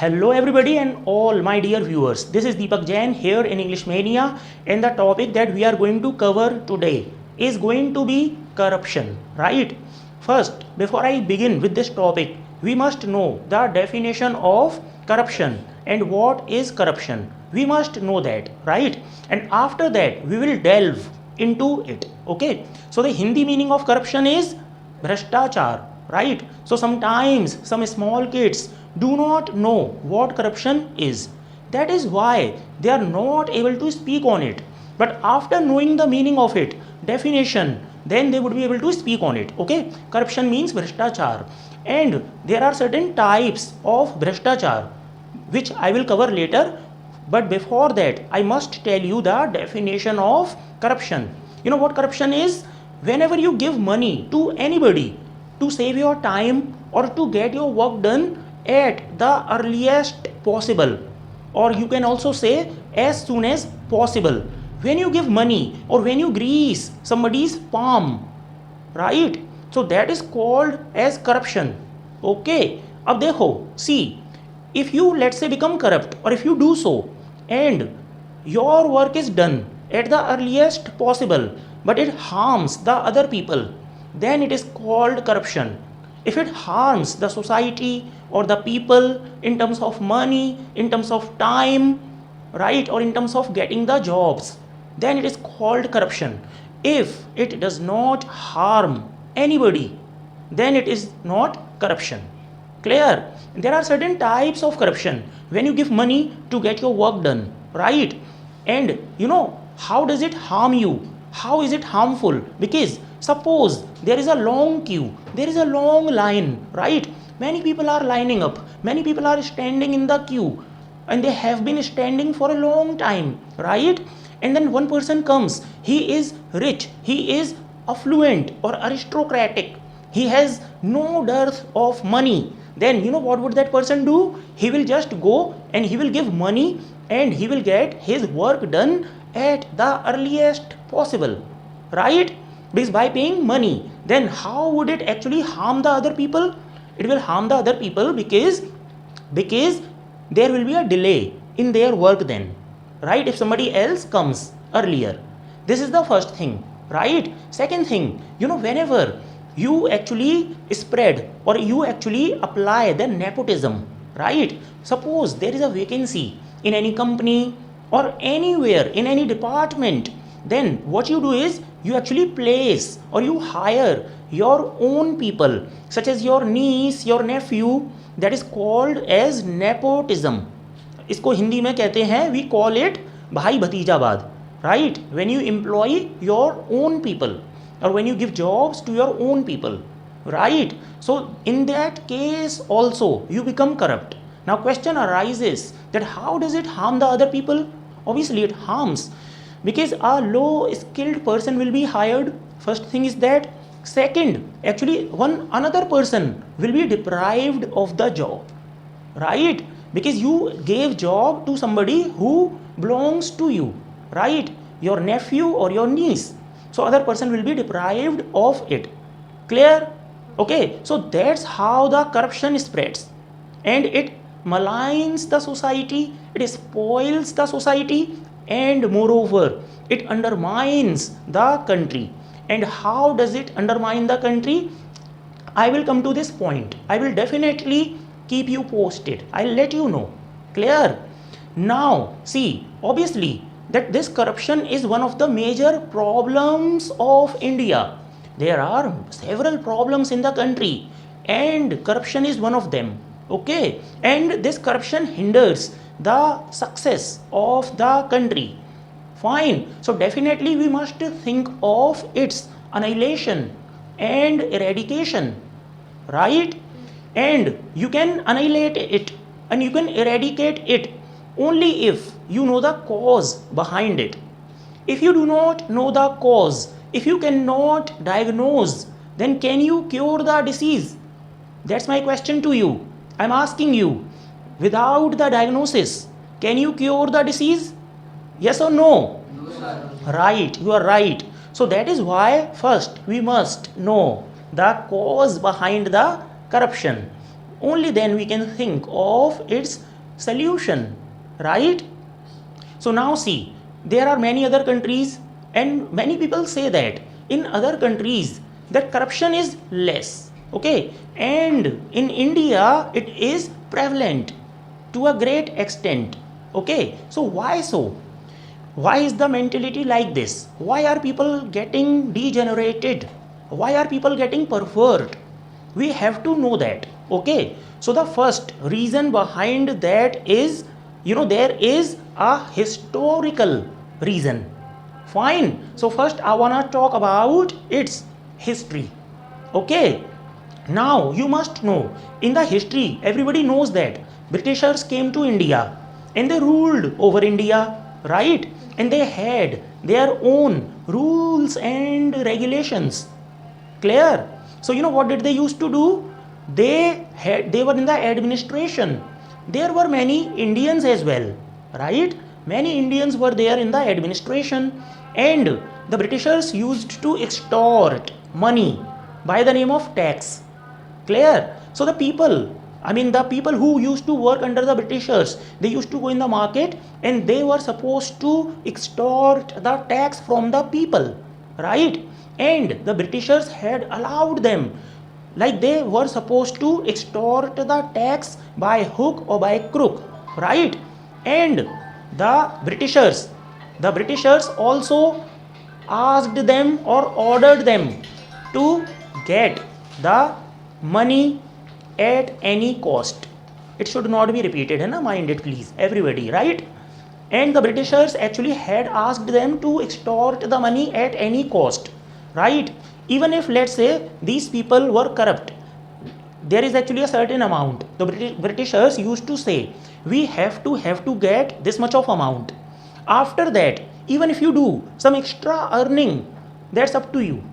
Hello everybody and all my dear viewers. This is Deepak Jain here in English Mania, and the topic that we are going to cover today is going to be corruption, right? First, before I begin with this topic, we must know the definition of corruption and what is corruption. We must know that, right? And after that, we will delve into it. Okay? So the Hindi meaning of corruption is Bhrashtachar, right? So sometimes some small kids do not know what corruption is. That is why they are not able to speak on it. But after knowing the meaning of it, definition, then they would be able to speak on it. Okay? Corruption means Bhrashtachar. And there are certain types of Bhrashtachar which I will cover later. But before that, I must tell you the definition of corruption. You know what corruption is? Whenever you give money to anybody to save your time or to get your work done at the earliest possible, or you can also say as soon as possible. When you give money or when you grease somebody's palm, right? So that is called as corruption. Okay, अब देखो, see, if you let's say become corrupt or if you do so and your work is done at the earliest possible but it harms the other people, then it is called corruption. If it harms the society or the people in terms of money, in terms of time, right, or in terms of getting the jobs, then it is called corruption. If it does not harm anybody, then it is not corruption. Clear? There are certain types of corruption. When you give money to get your work done, right? And you know, how does it harm you? How is it harmful? Because suppose there is a long queue, there is a long line, right? Many people are lining up, many people are standing in the queue, and they have been standing for a long time, right? And then one person comes, he is rich, he is affluent or aristocratic, he has no dearth of money. Then you know what would that person do? He will just go and he will give money and he will get his work done at the earliest possible, right? Because by paying money, then how would it actually harm the other people? It will harm the other people because there will be a delay in their work then, right? If somebody else comes earlier. This is the first thing, right? Second thing, you know, whenever you actually spread or you actually apply the nepotism, right? Suppose there is a vacancy in any company or anywhere in any department, then what you do is you actually place or you hire your own people, such as your niece, your nephew. That is called as nepotism. इसको हिंदी में कहते हैं, we call it भाई भतीजावाद, right? When you employ your own people or when you give jobs to your own people, right? So in that case also you become corrupt. Now question arises that how does it harm the other people? Obviously it harms because a low skilled person will be hired. First thing is that. Second, actually one another person will be deprived of the job, right? Because you gave job to somebody who belongs to you, right? Your nephew or your niece. So other person will be deprived of it. Clear? Okay, so that's how the corruption spreads and it maligns the society, it spoils the society, and moreover it undermines the country. And how does it undermine the country? I will come to this point. I will definitely keep you posted. I'll let you know. Clear? Now, see, obviously that this corruption is one of the major problems of India. There are several problems in the country and corruption is one of them. Okay? And this corruption hinders the success of the country. Fine. So definitely we must think of its annihilation and eradication, right? And you can annihilate it and you can eradicate it only if you know the cause behind it. If you do not know the cause, if you cannot diagnose, then can you cure the disease? That's my question to you. I'm asking you, without the diagnosis, can you cure the disease? Yes or no? No, sir. Right, you are right. So that is why first we must know the cause behind the corruption. only then we can think of its solution, right? So now see, there are many other countries, and many people say that in other countries that corruption is less, okay, and in India it is prevalent to a great extent, okay. So why so? Why is the mentality like this? Why are people getting degenerated? Why are people getting pervert? We have to know that, okay. So the first reason behind that is, there is a historical reason. Fine. So first I want to talk about its history, okay. Now you must know, in the history everybody knows that Britishers came to India and they ruled over India, right? And they had their own rules and regulations. Clear? So what did they used to do? They were in the administration. There were many Indians as well, right? Many Indians were there in the administration, and the Britishers used to extort money by the name of tax. Clear? So the people who used to work under the Britishers, they used to go in the market and they were supposed to extort the tax from the people, right? And the Britishers had allowed them, like they were supposed to extort the tax by hook or by crook, right? And the Britishers also asked them or ordered them to get the money at any cost. It should not be repeated, mind it please, everybody, right? And the Britishers actually had asked them to extort the money at any cost, right? Even if, let's say, these people were corrupt, there is actually a certain amount. The Britishers used to say, we have to get this much of amount. After that, even if you do some extra earning, that's up to you,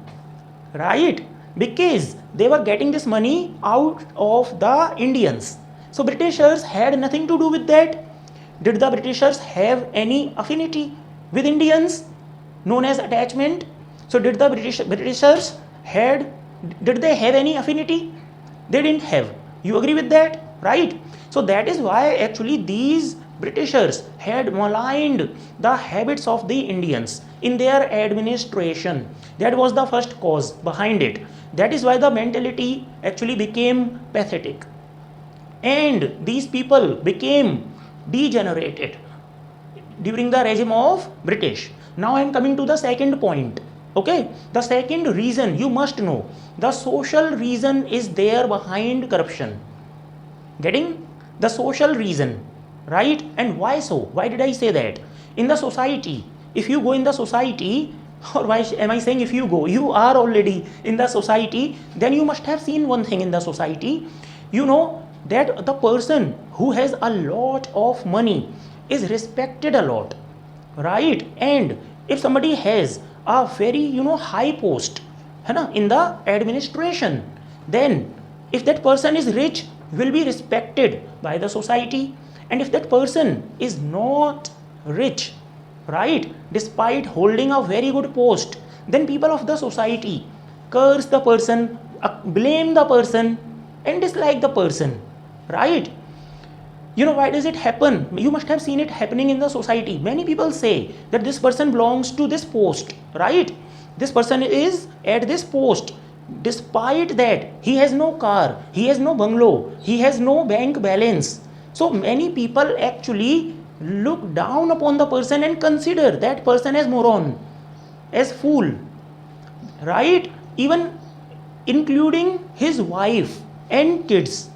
right? Because they were getting this money out of the Indians. So Britishers had nothing to do with that. Did the Britishers have any affinity with Indians known as attachment? So did the Britishers did they have any affinity? They didn't have. You agree with that, right? So that is why actually these Britishers had maligned the habits of the Indians in their administration. That was the first cause behind it. That is why the mentality actually became pathetic. And these people became degenerated during the regime of British. Now I am coming to the second point. Okay, the second reason you must know, the social reason is there behind corruption. Getting the social reason, right? And why so? Why did I say that? In the society, if you go in the society, or why am I saying if you go? You are already in the society, then you must have seen one thing in the society. You know that the person who has a lot of money is respected a lot, right? And if somebody has a very high post in the administration, then if that person is rich, will be respected by the society. And if that person is not rich, right, despite holding a very good post, then people of the society curse the person, blame the person, and dislike the person, right? Why does it happen? You must have seen it happening in the society. Many people say that this person belongs to this post, right? This person is at this post. Despite that, he has no car, he has no bungalow, he has no bank balance. So many people actually look down upon the person and consider that person as moron, as fool, right? Even including his wife and kids.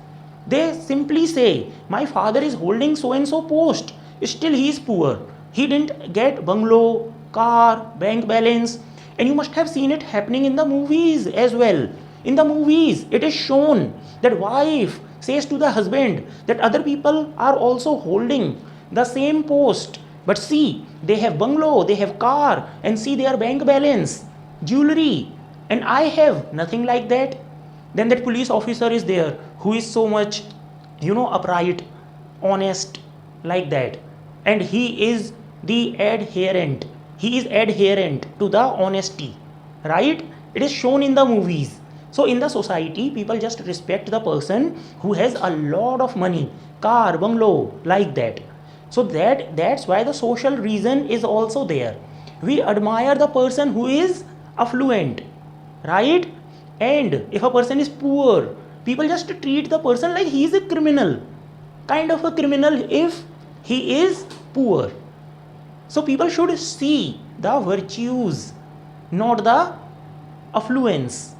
They simply say, my father is holding so and so post, still he is poor. He didn't get bungalow, car, bank balance. And you must have seen it happening in the movies as well. In the movies, it is shown that wife says to the husband that other people are also holding the same post. But see, they have bungalow, they have car, and see their bank balance, jewelry, and I have nothing like that. Then that police officer is there who is so much, upright, honest, like that. And he is adherent to the honesty, right? It is shown in the movies. So in the society, people just respect the person who has a lot of money, car, bungalow, like that. So that's why the social reason is also there. We admire the person who is affluent, right? And if a person is poor, people just treat the person like he is a criminal, kind of a criminal if he is poor. So people should see the virtues, not the affluence.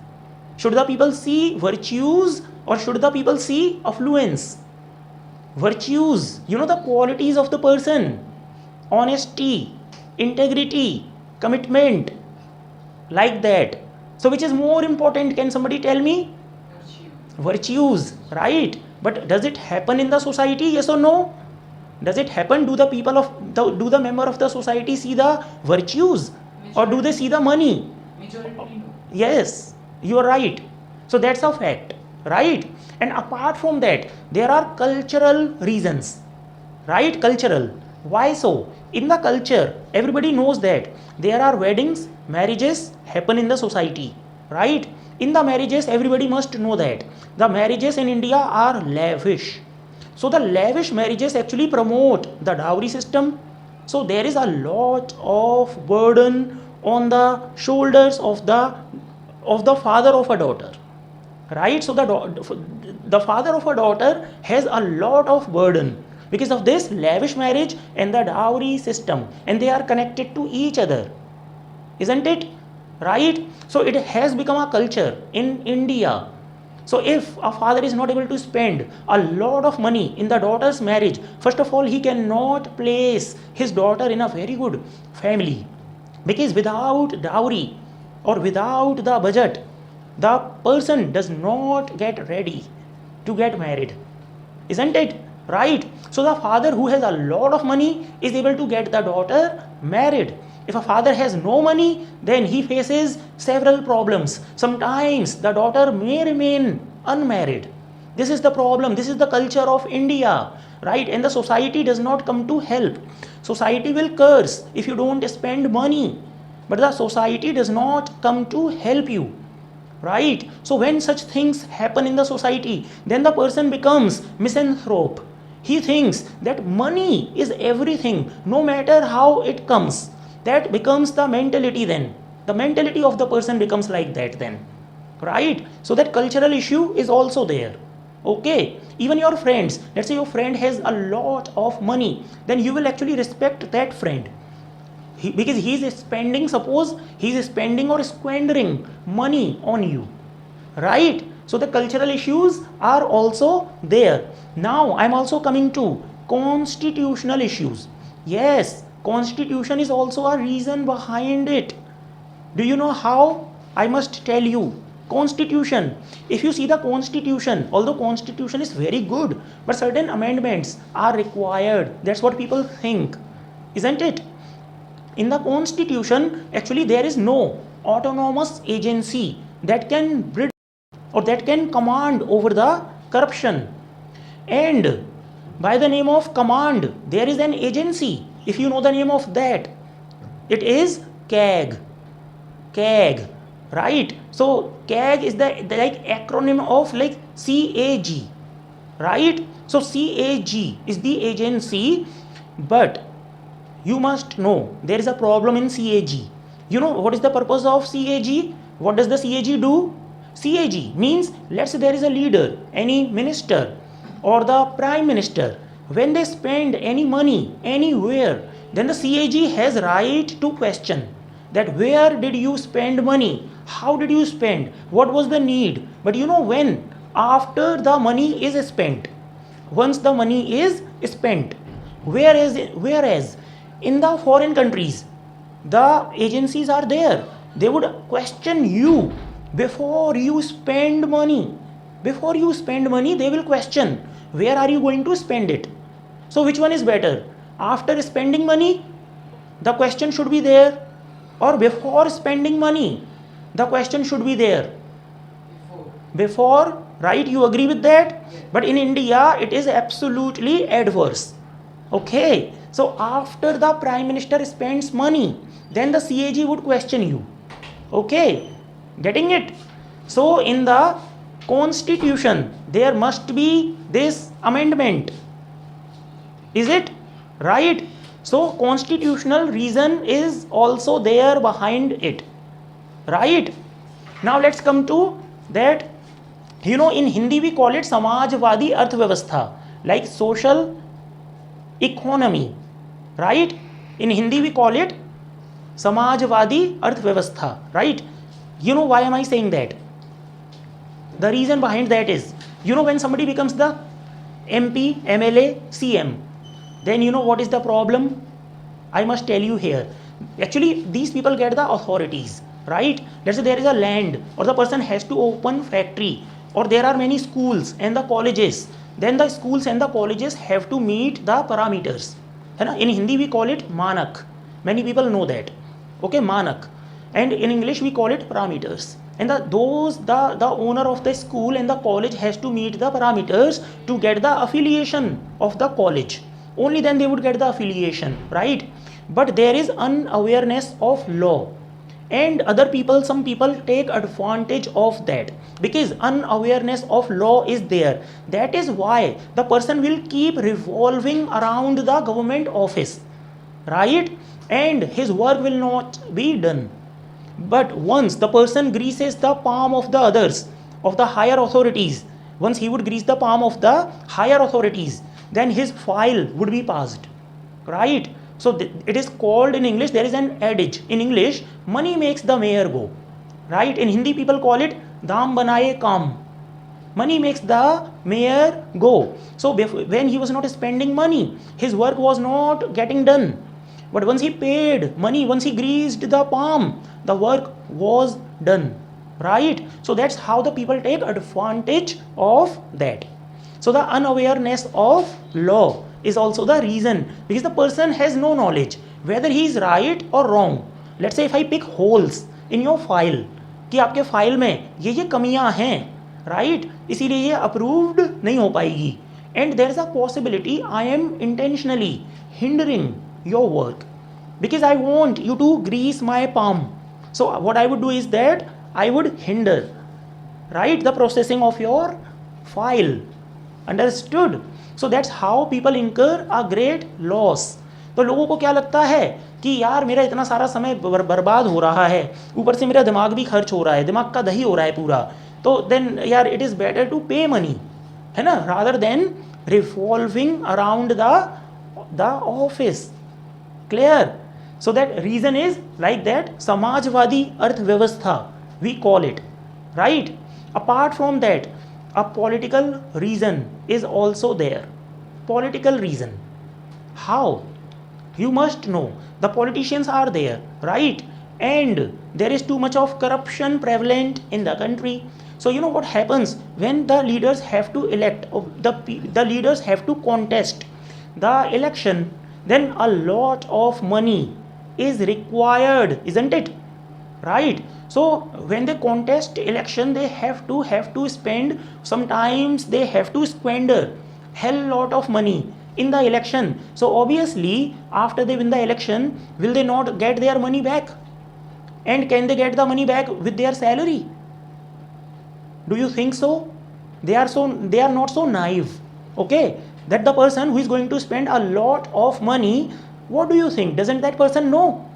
Should the people see virtues or should the people see affluence? Virtues, the qualities of the person: honesty, integrity, commitment, like that. So which is more important? Can somebody tell me? Virtues, right? But does it happen in the society? Yes or no? Does it happen? Do the member of the society see the virtues or do they see the money? Majority no. Yes, you are right. So that's a fact, right? And apart from that, there are cultural reasons, right? Cultural. Why so? In the culture, everybody knows that there are weddings, marriages happen in the society, right? In the marriages, everybody must know that the marriages in India are lavish. So the lavish marriages actually promote the dowry system. So there is a lot of burden on the shoulders of the father of a daughter, right? So the father of a daughter has a lot of burden because of this lavish marriage and the dowry system, and they are connected to each other, isn't it? Right? So it has become a culture in India. So if a father is not able to spend a lot of money in the daughter's marriage, first of all, he cannot place his daughter in a very good family, because without dowry or without the budget, the person does not get ready to get married, isn't it? Right? So the father who has a lot of money is able to get the daughter married. If a father has no money, then he faces several problems. Sometimes the daughter may remain unmarried. This is the problem. This is the culture of India, right? And the society does not come to help. Society will curse if you don't spend money, but the society does not come to help you, right? So when such things happen in the society, then the person becomes misanthrope. He thinks that money is everything, no matter how it comes. That becomes the mentality then. The mentality of the person becomes like that then, right? So that cultural issue is also there. Okay, even your friends, let's say your friend has a lot of money, then you will actually respect that friend. Because he is spending, suppose he is spending or squandering money on you, right? So the cultural issues are also there. Now I'm also coming to constitutional issues. Yes, constitution is also a reason behind it. Do you know how? I must tell you. Constitution, if you see the constitution, although constitution is very good, but certain amendments are required. That's what people think, isn't it? In the constitution, actually there is no autonomous agency that can bridge or that can command over the corruption. And by the name of command, there is an agency. If you know the name of that, it is CAG. CAG, right? So CAG is the like acronym of like CAG, right? So CAG is the agency, but you must know there is a problem in CAG. You know what is the purpose of CAG? What does the CAG do? CAG means, let's say there is a leader, any minister or the prime minister. When they spend any money anywhere, then the CAG has right to question that where did you spend money? How did you spend? What was the need? But you know when? After the money is spent. Once the money is spent. Whereas in the foreign countries, the agencies are there. They would question you before you spend money. Before you spend money, they will question where are you going to spend it. So which one is better? After spending money, the question should be there, or before spending money, the question should be there? Before, right? You agree with that? But in India, it is absolutely adverse. Okay, so after the prime minister spends money, then the CAG would question you. Okay, getting it? So in the constitution there must be this amendment, is it right? So constitutional reason is also there behind it, right? Now let's come to that. In Hindi we call it samajwadi arthvyavastha, like social economy, right? In Hindi we call it samajwadi arthvyavastha, right? Why am I saying that? The reason behind that is, when somebody becomes the MP, MLA, CM, then what is the problem? I must tell you here. Actually these people get the authorities, right? Let's say there is a land, or the person has to open factory, or there are many schools and the colleges. Then the schools and the colleges have to meet the parameters, है ना? In Hindi we call it manak, many people know that, okay, manak. And in English we call it parameters. And the owner of the school and the college has to meet the parameters to get the affiliation of the college. Only then they would get the affiliation, right? But there is unawareness of law, and other people, some people take advantage of that, because unawareness of law is there. That is why the person will keep revolving around the government office, right? And his work will not be done. But once the person greases the palm of the others, of the higher authorities, once he would grease the palm of the higher authorities, then his file would be passed, right? So it is called, in English there is an adage in English, money makes the mayor go, right? In Hindi people call it daam banaye kaam, money makes the mayor go. So when he was not spending money, his work was not getting done. But once he paid money, once he greased the palm, the work was done, right? So that's how the people take advantage of that. So the unawareness of law is also the reason, because the person has no knowledge whether he is right or wrong. Let's say if I pick holes in your file, कि आपके file में ये कमियां हैं, right? इसीलिए ये approved नहीं हो पाएगी, and there is a possibility I am intentionally hindering your work because I want you to grease my palm. So what I would do is that I would hinder, right, the processing of your file. Understood? So that's how people incur a great loss. तो लोगों को क्या लगता है कि यार मेरा इतना सारा समय बर्बाद हो रहा है, ऊपर से मेरा दिमाग भी खर्च हो रहा है, दिमाग का दही हो रहा है पूरा, तो देन यार इट इज़ बेटर टू पे मनी, है ना, rather than revolving around the office. Clear? So that reason is like that, samajwadi arthvyavastha we call it, right? Apart from that, a political reason is also there. Political reason. How? You must know the politicians are there, right? And there is too much of corruption prevalent in the country. So what happens when the leaders have to elect, the leaders have to contest the election, then a lot of money is required, isn't it? Right? So when they contest election, they have to spend, sometimes they have to squander hell lot of money in the election. So obviously after they win the election, will they not get their money back? And can they get the money back with their salary? Do you think so? They are not so naive, okay, that the person who is going to spend a lot of money, what do you think? Doesn't that person know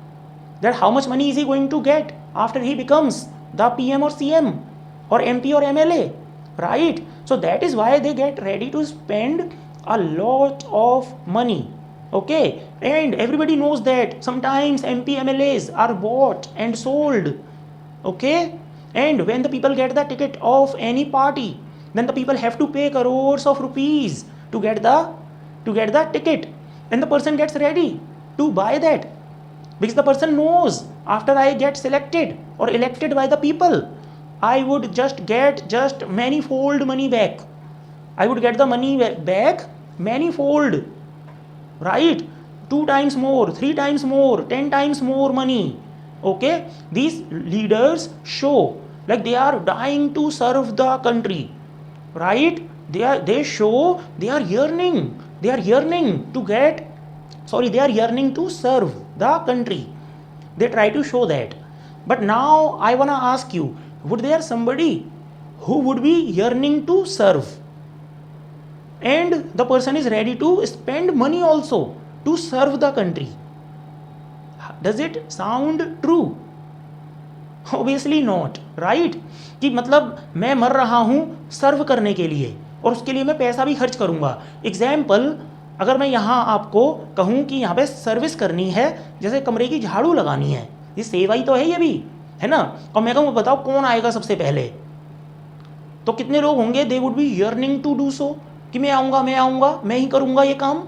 that how much money is he going to get after he becomes the PM or CM or MP or MLA, right? So that is why they get ready to spend a lot of money, okay? And everybody knows that sometimes MP MLAs are bought and sold, okay? And when the people get the ticket of any party, then the people have to pay crores of rupees to get the ticket, and the person gets ready to buy that because the person knows after I get selected or elected by the people, I would just get manifold money back. I would get the money back manifold, right? 2 times more, 3 times more, 10 times more money, okay? These leaders show like they are dying to serve the country, right? They show they are yearning to serve the country. They try to show that. But now I want to ask you, would there somebody who would be yearning to serve, and the person is ready to spend money also to serve the country? Does it sound true? Obviously not, right? कि मतलब मैं मर रहा हूँ सर्व करने के लिए और उसके लिए मैं पैसा भी खर्च करूँगा. एग्जाम्पल, अगर मैं यहाँ आपको कहूँ कि यहाँ पे सर्विस करनी है, जैसे कमरे की झाड़ू लगानी है, ये सेवा ही तो है ये भी, है ना? और मैं कहूँ बताओ कौन आएगा सबसे पहले, तो कितने लोग होंगे? They would be yearning to do so, कि मैं आऊँगा मैं ही करूँगा ये काम,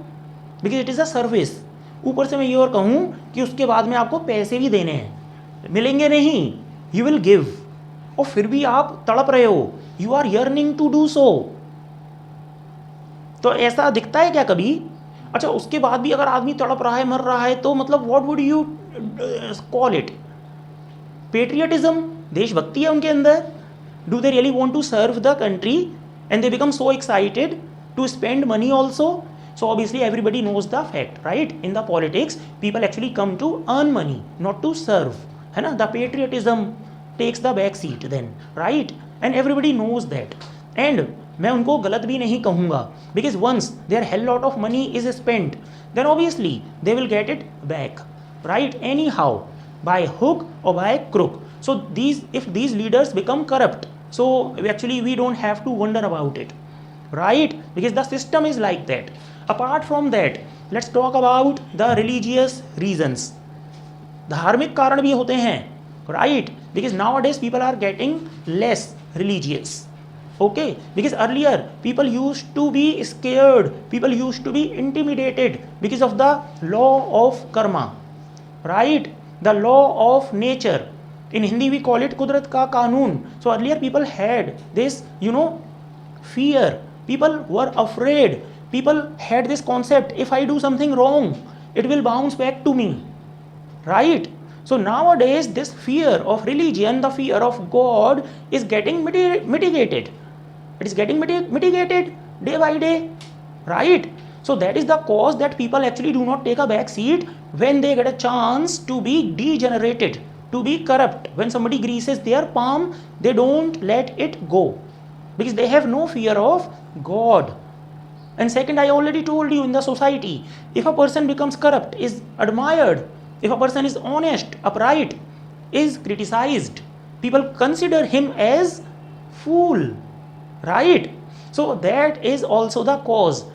because it is a service. ऊपर से मैं ये और कहूँ कि उसके बाद में आपको पैसे भी देने हैं, मिलेंगे नहीं, यू विल गिव, और फिर भी आप तड़प रहे हो, you are yearning to do so. तो ऐसा दिखता है क्या कभी? अच्छा, उसके बाद भी अगर आदमी तड़प रहा है, मर रहा है, तो मतलब what would you call it? Patriotism, देशभक्ति है उनके अंदर. Do they really want to serve the country and they become so excited to spend money also? So obviously everybody knows the fact, right? In the politics, people actually come to earn money, not to serve. है ना? The patriotism takes the back seat then, right? And everybody knows that. And मैं उनको गलत भी नहीं कहूँगा, because once their hell lot of money is spent, then obviously they will get it back, right? Anyhow, by hook or by crook. So if these leaders become corrupt, so actually we don't have to wonder about it, right? Because the system is like that. Apart from that, let's talk about the religious reasons. धार्मिक कारण भी होते हैं, right? Because nowadays people are getting less religious, okay? Because earlier people used to be scared, people used to be intimidated because of the law of karma, right? The law of nature. In Hindi we call it कुदरत का कानून. So earlier people had this, fear. People were afraid. People had this concept, if I do something wrong, it will bounce back to me, right? So nowadays this fear of religion, the fear of God is getting mitigated. It is getting mitigated day by day, right? So that is the cause that people actually do not take a back seat when they get a chance to be degenerated, to be corrupt. When somebody greases their palm, they don't let it go because they have no fear of God. And second, I already told you, in the society, if a person becomes corrupt, is admired. If a person is honest, upright, is criticized, people consider him as fool, right? So that is also the cause.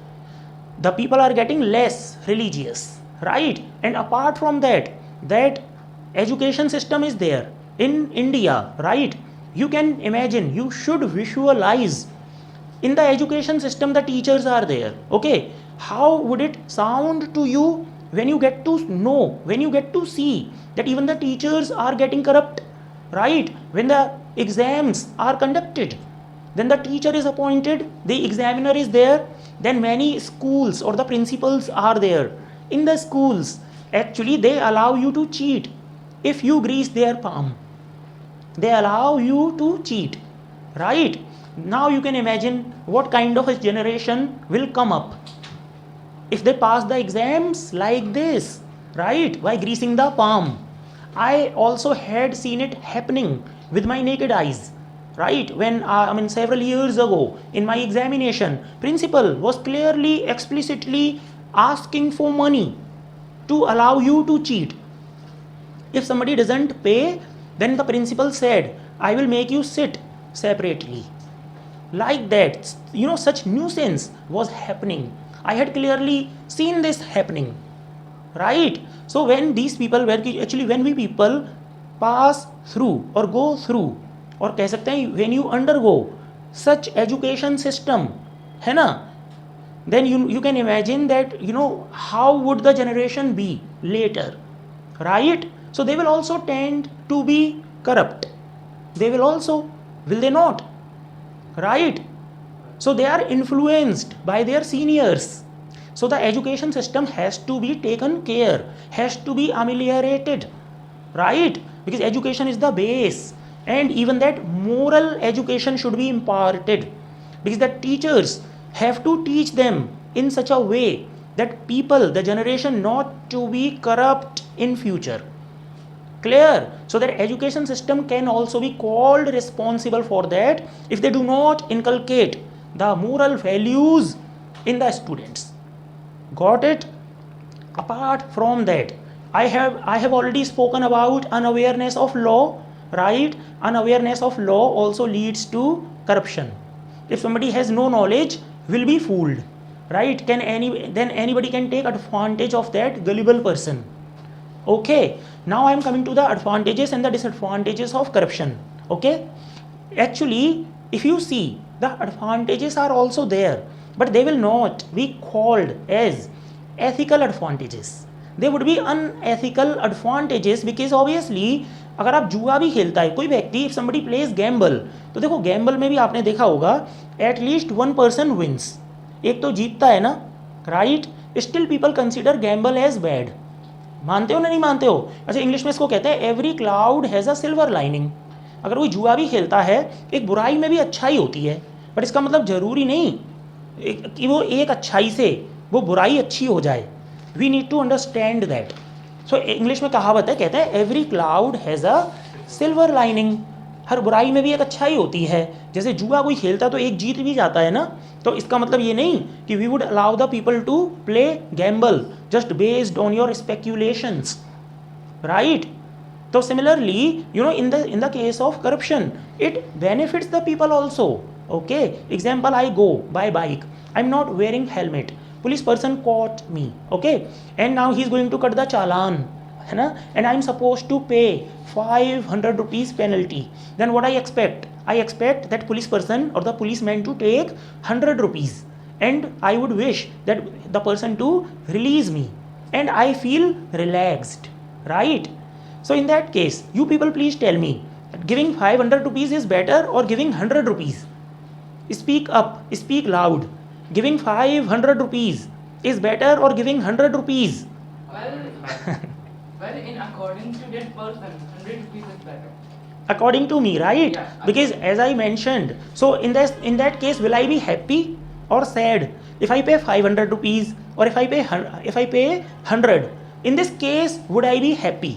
The people are getting less religious, right? And apart from that, that education system is there in India, right? You can imagine, you should visualize. In the education system, the teachers are there, okay? How would it sound to you when you get to know, when you get to see that even the teachers are getting corrupt, right? When the exams are conducted, then the teacher is appointed, the examiner is there, then many schools or the principals are there. In the schools, actually they allow you to cheat. If you grease their palm, they allow you to cheat, right? Now you can imagine what kind of a generation will come up if they pass the exams like this, right? By greasing the palm. I also had seen it happening with my naked eyes, right? When several years ago in my examination, principal was clearly, explicitly asking for money to allow you to cheat. If somebody doesn't pay, then the principal said, I will make you sit separately. Like that, such nuisance was happening. I had clearly seen this happening, right? So when these people when we people pass through or go through, or कह सकते हैं when you undergo such education system, है ना, then you can imagine that how would the generation be later, right? So they will also tend to be corrupt. They will also, will they not? Right? So they are influenced by their seniors. So the education system has to be taken care, has to be ameliorated, right? Because education is the base, and even that moral education should be imparted, because the teachers have to teach them in such a way that people, the generation, not to be corrupt in future. Clear? So that education system can also be called responsible for that if they do not inculcate the moral values in the students. Got it? Apart from that, I have already spoken about unawareness of law, right? Unawareness of law also leads to corruption. If somebody has no knowledge, will be fooled, right? Then anybody can take advantage of that gullible person. Okay, now I am coming to the advantages and the disadvantages of corruption. Okay, actually, if you see, the advantages are also there, but they will not be called as ethical advantages. They would be unethical advantages because obviously अगर आप जुआ भी खेलता है कोई व्यक्ति, if somebody pledge Gamble, तो देखो गैम्बल में भी आपने देखा होगा एटलीस्ट 1% विंस, एक तो जीतता है ना, right? Still people consider gamble as bad. मानते हो ना, नहीं मानते हो? अच्छा, इंग्लिश में इसको कहते हैं every cloud has a silver lining. अगर कोई जुआ भी खेलता है, एक बुराई में भी अच्छाई होती है, बट इसका मतलब ज़रूरी नहीं कि वो एक अच्छाई से वो बुराई अच्छी हो जाए. We need to understand that. So English में कहावत है, कहते हैं every cloud has a silver lining. हर बुराई में भी एक अच्छाई होती है. जैसे जुआ कोई खेलता तो एक जीत भी जाता है ना, तो इसका मतलब ये नहीं कि we would allow the people to play gamble just based on your speculations, right? So similarly, in the case of corruption, it benefits the people also. Okay, example, I go by bike, I'm not wearing helmet, police person caught me, okay, and now he's going to cut the challan, है ना, and I'm supposed to pay 500 rupees penalty. Then what I expect that police person or the policeman to take 100 rupees, and I would wish that the person to release me, and I feel relaxed, right? So in that case, you people please tell me, giving 500 rupees is better or giving 100 rupees? Speak up, speak loud. Giving 500 rupees is better or giving 100 rupees? Well, in according to that person, 100 rupees is better. According to me, right? Yeah. Because as I mentioned, so in that case, will I be happy or sad if I pay 500 rupees or if I pay 100? In this case, would I be happy?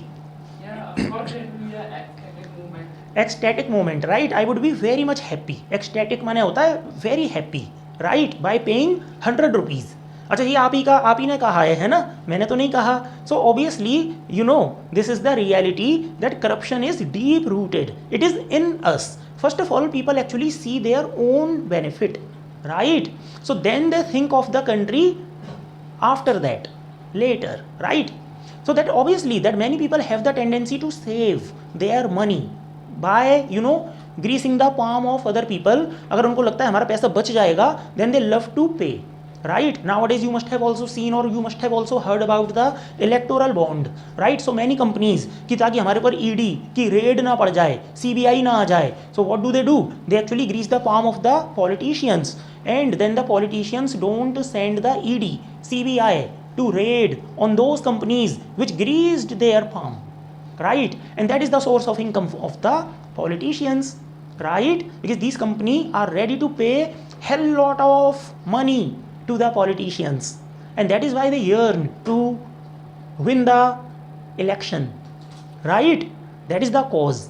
Yeah, of course it will be an ecstatic moment. Ecstatic moment, right? I would be very much happy. Ecstatic माने होता है very happy, right? By paying 100 rupees. अच्छा, ये आप ही ने कहा है ना, मैंने तो नहीं कहा. So obviously, this is the reality that corruption is deep rooted. It is in us. First of all, people actually see their own benefit, right? So then they think of the country after that, later, right? So that obviously that many people have the tendency to save their money by greasing the palm of other people. अगर उनको लगता है हमारा पैसा बच जाएगा, then they love to pay, right? Nowadays you must have also seen or you must have also heard about the electoral bond, right? So many companies कि ताकि हमारे पर ED की रेड ना पड़ जाए, CBI ना आ जाए, so what do? They actually grease the palm of the politicians, and then the politicians don't send the ED, CBI to raid on those companies which greased their palm, right? And that is the source of income of the politicians, right? Because these companies are ready to pay hell lot of money to the politicians, and that is why they yearn to win the election, right? That is the cause.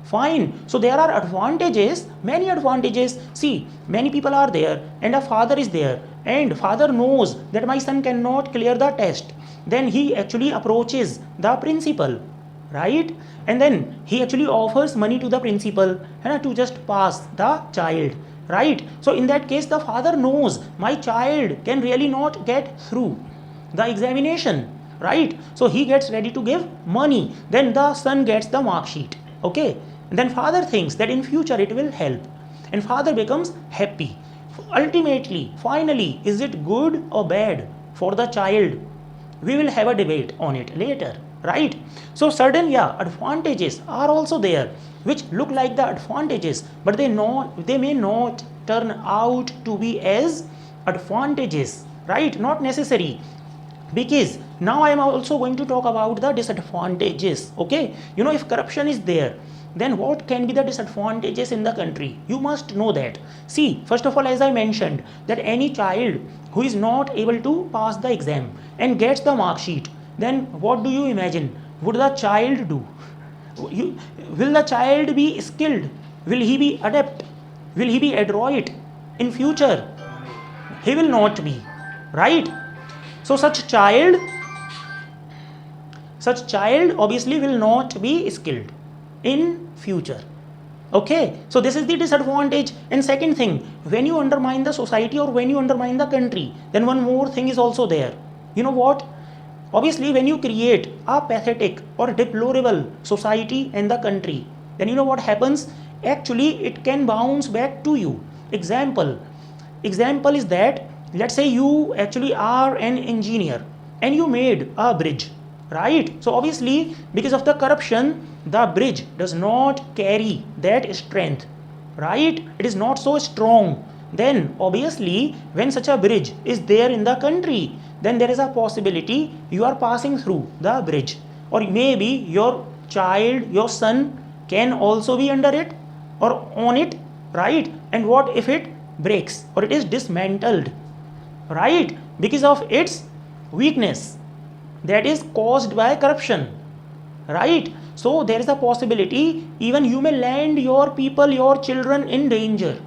Fine. So there are advantages, many advantages. See, many people are there and a father is there, and father knows that my son cannot clear the test. Then he actually approaches the principal, right? And then he actually offers money to the principal to just pass the child, right? So in that case, the father knows my child can really not get through the examination, right? So he gets ready to give money. Then the son gets the mark sheet, okay? And then father thinks that in future it will help, and father becomes happy. Ultimately, finally, is it good or bad for the child? We will have a debate on it later, right? So certain advantages are also there which look like the advantages, but they may not turn out to be as advantages, right? Not necessary, because now I am also going to talk about the disadvantages. Okay, if corruption is there, then what can be the disadvantages in the country? You must know that. See, first of all, as I mentioned, that any child who is not able to pass the exam and gets the mark sheet, then what do you imagine would the child do? Will the child be skilled? Will he be adept? Will he be adroit in future? He will not be, right? So such child obviously will not be skilled in future. Okay, so this is the disadvantage. And second thing, when you undermine the society or when you undermine the country, then one more thing is also there. You know what? Obviously, when you create a pathetic or deplorable society and the country, then you know what happens? Actually, it can bounce back to you. Example is that, let's say you actually are an engineer and you made a bridge, right? So obviously, because of the corruption, the bridge does not carry that strength, right? It is not so strong. Then obviously, when such a bridge is there in the country, then there is a possibility you are passing through the bridge, or maybe your child, your son can also be under it or on it, right? And what if it breaks or it is dismantled, right? Because of its weakness that is caused by corruption, right? So there is a possibility even you may land your people, your children in danger.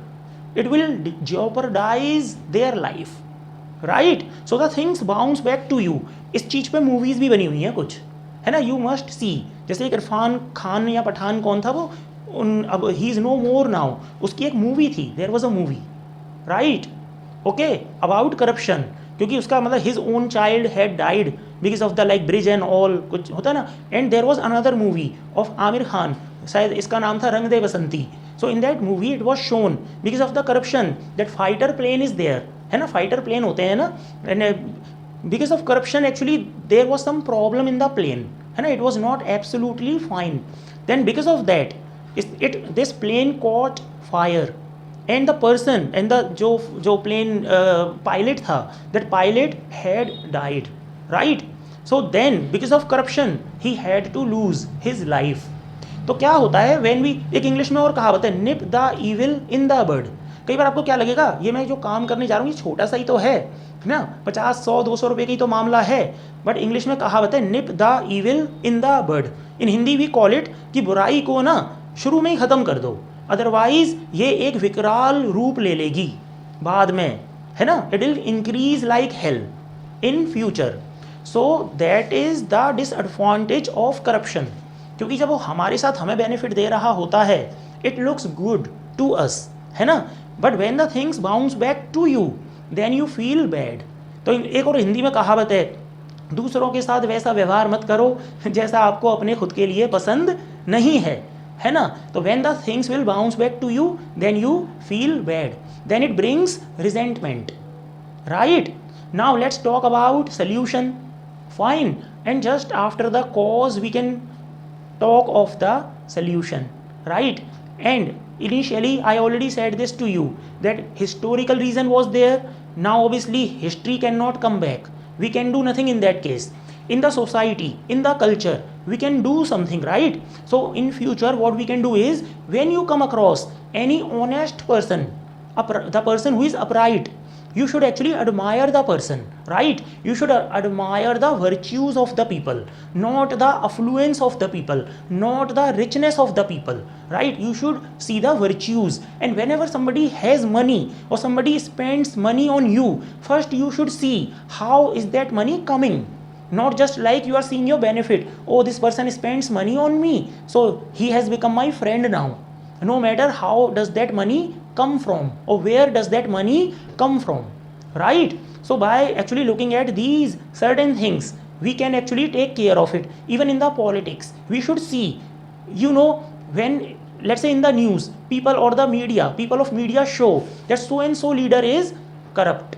It will jeopardize their life, right? So the things bounce back to you. इस चीज़ पे movies भी बनी हुई हैं कुछ, है ना? You must see. जैसे एक इरफान खान या पठान कौन था वो, अब he is no more now, उसकी एक मूवी थी, there was a movie, right? Okay, about corruption, क्योंकि उसका मतलब his own child had died because of the like bridge and all, कुछ होता है ना. And there was another movie of Aamir Khan, शायद इसका नाम था Rang De Basanti. So in that movie it was shown because of the corruption that fighter plane is there, है ना? फाइटर प्लेन होते हैं ना, and because of corruption actually there was some problem in the plane, है ना? It was not absolutely fine. Then because of that this plane caught fire and the person and the जो plane pilot था, that pilot had died, right? So then because of corruption he had to lose his life. तो क्या होता है when we, एक English में और कहावत है, nip the evil in the bird. कई बार आपको क्या लगेगा, ये मैं जो काम करने जा रहा हूँ ये छोटा सा ही तो है ना, 50, 100, 200 रुपये की तो मामला है, बट इंग्लिश में कहावत है nip the evil in the bird. In Hindi we call it कि बुराई को ना शुरू में ही ख़त्म कर दो, अदरवाइज ये एक विकराल रूप ले लेगी बाद में, है ना? It will increase like hell in future. So that is the disadvantage of corruption. क्योंकि जब वो हमारे साथ हमें बेनिफिट दे रहा होता है, it looks good to us, है ना? But when the things bounce back to you then you feel bad. तो एक और हिंदी में कहावत है, दूसरों के साथ वैसा व्यवहार मत करो जैसा आपको अपने खुद के लिए पसंद नहीं है ना? तो when the things will bounce back to you then you feel bad, then it brings resentment, right? Now let's talk about solution. Fine, and just after the cause we can talk of the solution, right? And initially I already said this to you that historical reason was there. Now obviously history cannot come back, we can do nothing in that case. In the society, in the culture, we can do something, right? So in future what we can do is, when you come across any honest person, the person who is upright, you should actually admire the person, right? You should admire the virtues of the people, not the affluence of the people, not the richness of the people, right? You should see the virtues. And whenever somebody has money or somebody spends money on you, first you should see how is that money coming, not just like you are seeing your benefit. Oh, this person spends money on me, so he has become my friend now. No matter how does that money come from or where does that money come from, right? So by actually looking at these certain things, we can actually take care of it. Even in the politics, we should see, you know, when let's say in the news, people or the media, people of media show that so and so leader is corrupt,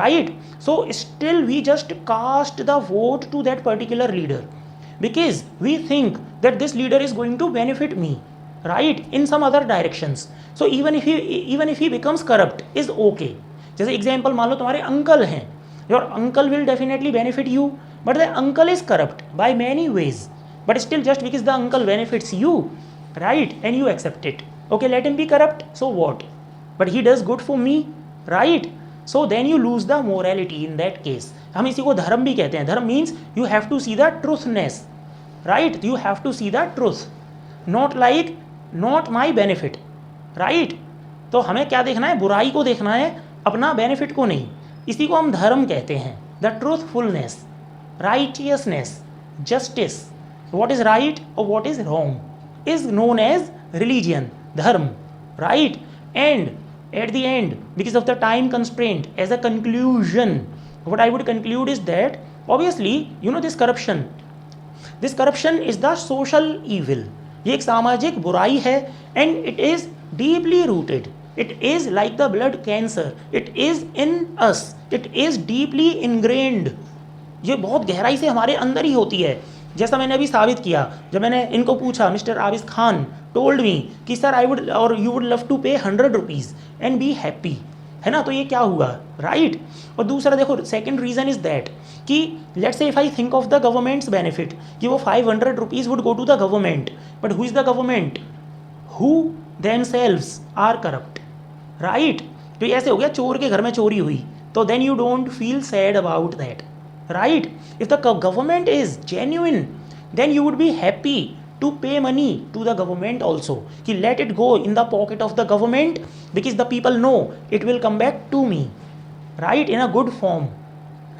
right? So still we just cast the vote to that particular leader because we think that this leader is going to benefit me, right, in some other directions. So even if he becomes corrupt is okay. जैसे example मान लो तुम्हारे uncle हैं, your uncle will definitely benefit you, but the uncle is corrupt by many ways, but still just because the uncle benefits you, right, and you accept it. Okay, let him be corrupt, so what, but he does good for me, right? So then you lose the morality in that case. हम इसी को धर्म भी कहते हैं. Dharma means you have to see the truthness, right? You have to see the truth. Not like not my benefit, right. तो हमें क्या देखना है, बुराई को देखना है, अपना बेनिफिट को नहीं। इसी को हम धर्म कहते हैं, the truthfulness, righteousness, justice, what is right और what is wrong is known as religion, dharma, right. And at the end, because of the time constraint, as a conclusion, what I would conclude is that obviously you know this corruption is the social evil, ये एक सामाजिक बुराई है, and it is deeply rooted, it is like the blood cancer, it is in us, it is deeply ingrained, ये बहुत गहराई से हमारे अंदर ही होती है। जैसा मैंने अभी साबित किया, जब मैंने इनको पूछा, mister Abid Khan told me कि सर आई वुड और यू वुड लव टू पे 100 रुपीज़ एंड बी हैप्पी, है ना, तो ये क्या हुआ, राइट। और दूसरा देखो, सेकंड रीज़न इज दैट कि let's say if I think of the government's benefit, कि वो 500 rupees would go to the government, but who is the government, who themselves are corrupt, right. तो ये ऐसे हो गया, चोर के घर में चोरी हुई, तो then you don't feel sad about that, right? If the government is genuine, then you would be happy to pay money to the government also, कि let it go in the pocket of the government, because the people know it will come back to me, right, in a good form,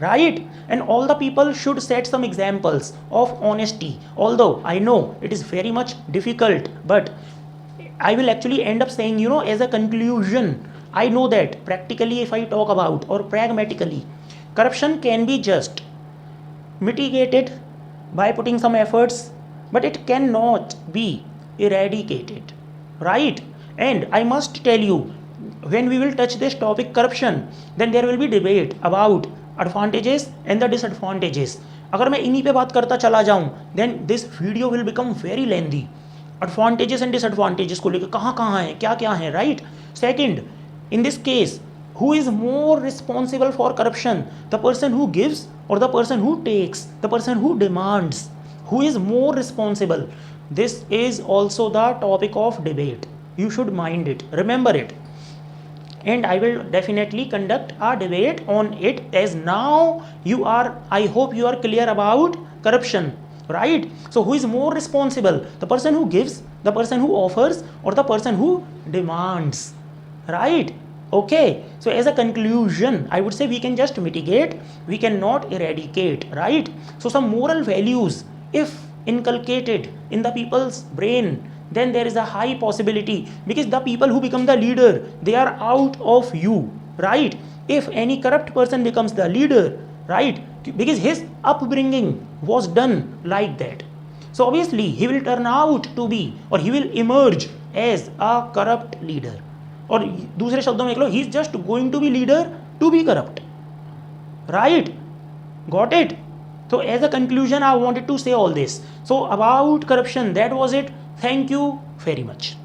right? And all the people should set some examples of honesty, although I know it is very much difficult, but I will actually end up saying, you know, as a conclusion, I know that practically if I talk about, or pragmatically, corruption can be just mitigated by putting some efforts, but it cannot be eradicated, right? And I must tell you, when we will touch this topic corruption, then there will be debate about advantages and the disadvantages. अगर मैं इन्हीं पे बात करता चला जाऊं, then this video will become very lengthy. Advantages and disadvantages को लेकर कहाँ कहाँ हैं, क्या क्या हैं, right? Second, in this case, who is more responsible for corruption, the person who gives or the person who takes, the person who demands, who is more responsible? This is also the topic of debate, you should mind it, remember it, and I will definitely conduct a debate on it, as now you are, I hope you are clear about corruption, right? So who is more responsible, the person who gives, the person who offers, or the person who demands, right? Okay, so as a conclusion, I would say we can just mitigate, we cannot eradicate, right? So some moral values, if inculcated in the people's brain, then there is a high possibility, because the people who become the leader, they are out of you, right? If any corrupt person becomes the leader, right, because his upbringing was done like that, so obviously he will turn out to be, or he will emerge as a corrupt leader, और दूसरे शब्दों में लिख लो, he is just going to be leader to be corrupt, right, got it. So as a conclusion, I wanted to say all this. So about corruption, that was it. Thank you very much.